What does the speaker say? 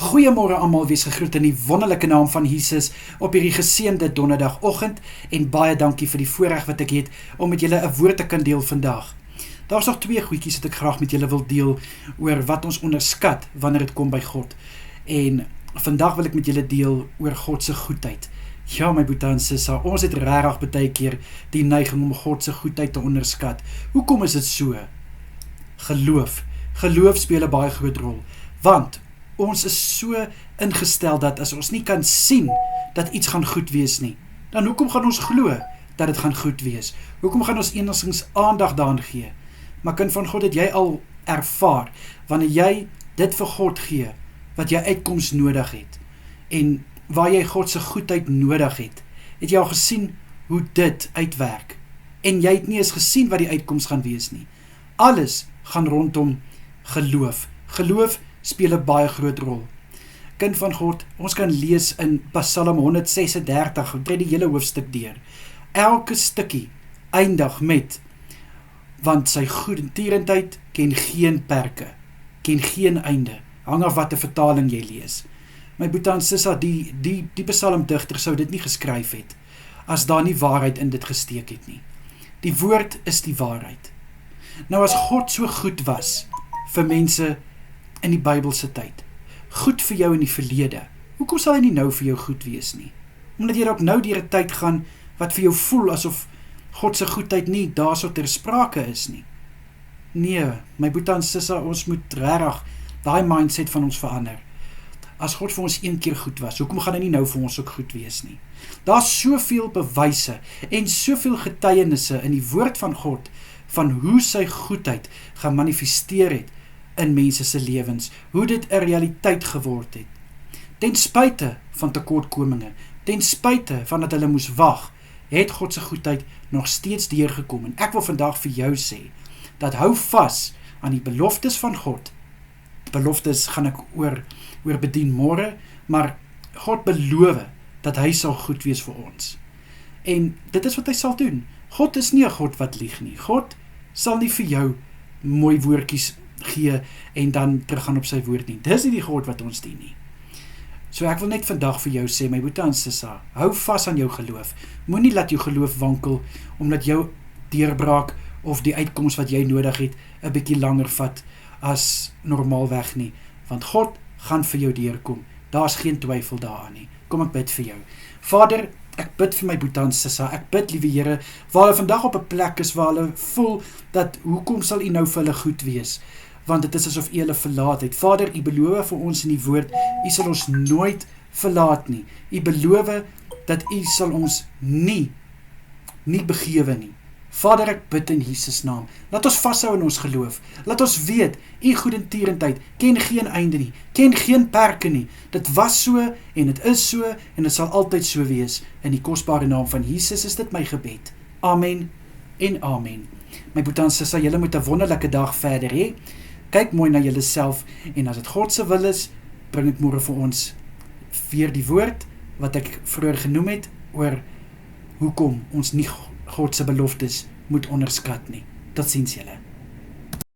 Goeiemôre almal, wees gegroet in die wonderlike naam van Jesus op hierdie geseënde donderdagoggend en baie dankie vir die voorreg wat ek het om met julle 'n woord te kan deel vandag. Daar's nog twee goedjies wat ek graag met julle wil deel oor wat ons onderskat wanneer dit kom by God. En vandag wil ek met julle deel oor God se goedheid. Ja, my boetie en sissa, ons het regtig baie keer die neiging om God se goedheid te onderskat. Hoekom is dit so? Geloof speel 'n baie groot rol, want ons is so ingestel dat as ons nie kan sien dat iets gaan goed wees nie, dan hoekom gaan ons glo dat dit gaan goed wees? Hoekom gaan ons enigstens aandag daaraan gee? Maar kind van God, het jy al ervaar, wanneer jy dit vir God gee, wat jy uitkoms nodig het, en waar jy God se goedheid nodig het jy al gesien hoe dit uitwerk, en jy het nie eens gesien wat die uitkoms gaan wees nie. Alles gaan rondom geloof. Geloof speel 'n baie groot rol. Kind van God, ons kan lees in Psalm 136, drie die hele hoofstuk deur. Elke stukkie eindig met, want sy goedertierendheid ken geen perke, ken geen einde, hang af wat 'n vertaling jy lees. My boetie en sissa, die psalmdigter sou dit nie geskryf het, as daar nie waarheid in dit gesteek het nie. Die woord is die waarheid. Nou as God so goed was vir mense in die Bybelse tyd, goed vir jou in die verlede, hoekom sal hy nie nou vir jou goed wees nie? Omdat jy ook nou deur 'n tyd gaan wat vir jou voel asof God se goedheid nie daarso ter sprake is nie. Nee, my boetie en sissa, ons moet regtig daai mindset van ons verander. As God vir ons een keer goed was, hoekom gaan hy nie nou vir ons ook goed wees nie? Daar's soveel bewyse en soveel getuienisse in die woord van God van hoe sy goedheid gemanifesteer het in mense se lewens, hoe dit 'n realiteit geword het. Ten spyte van tekortkominge, ten spyte van dat hulle moes wag, het God se goedheid nog steeds deurgekom. En ek wil vandag vir jou sê, dat hou vas aan die beloftes van God. Beloftes gaan ek oor bedien môre, maar God beloof dat hy sal goed wees vir ons. En dit is wat hy sal doen. God is nie 'n God wat lieg nie. God sal nie vir jou mooi woordjies gee en dan teruggaan op sy woord nie. Dis nie die God wat ons dien nie. So ek wil net vandag vir jou sê, my boetie en sissa, hou vas aan jou geloof. Moenie laat jou geloof wankel, omdat jou deurbraak of die uitkoms wat jy nodig het, 'n bietjie langer vat as normaalweg nie. Want God gaan vir jou deurkom. Daar's geen twyfel daaraan nie. Kom ek bid vir jou. Vader, ek bid vir my boetie en sissa, ek bid, liewe Here, waar hulle vandag op 'n plek is, waar hulle voel dat, hoekom sal U nou vir hulle goed wees? Want dit is asof U hulle verlaat het. Vader, U beloof vir ons in die woord, U sal ons nooit verlaat nie. U beloof dat U sal ons nie begewe nie. Vader, ek bid in Jesus naam, laat ons vashou in ons geloof, laat ons weet, U goedertierendheid ken geen einde nie, ken geen perke nie. Dit was so, en dit is so, en dit sal altyd so wees. In die kosbare naam van Jesus is dit my gebed. Amen en amen. My boetie en sissa, julle moet 'n wonderlike dag verder hê. Kyk mooi na julle self, en as dit God se wil is, bring ek môre vir ons weer die woord, wat ek vroeër genoem het, oor hoekom ons nie God se beloftes moet onderskat nie. Totsiens julle.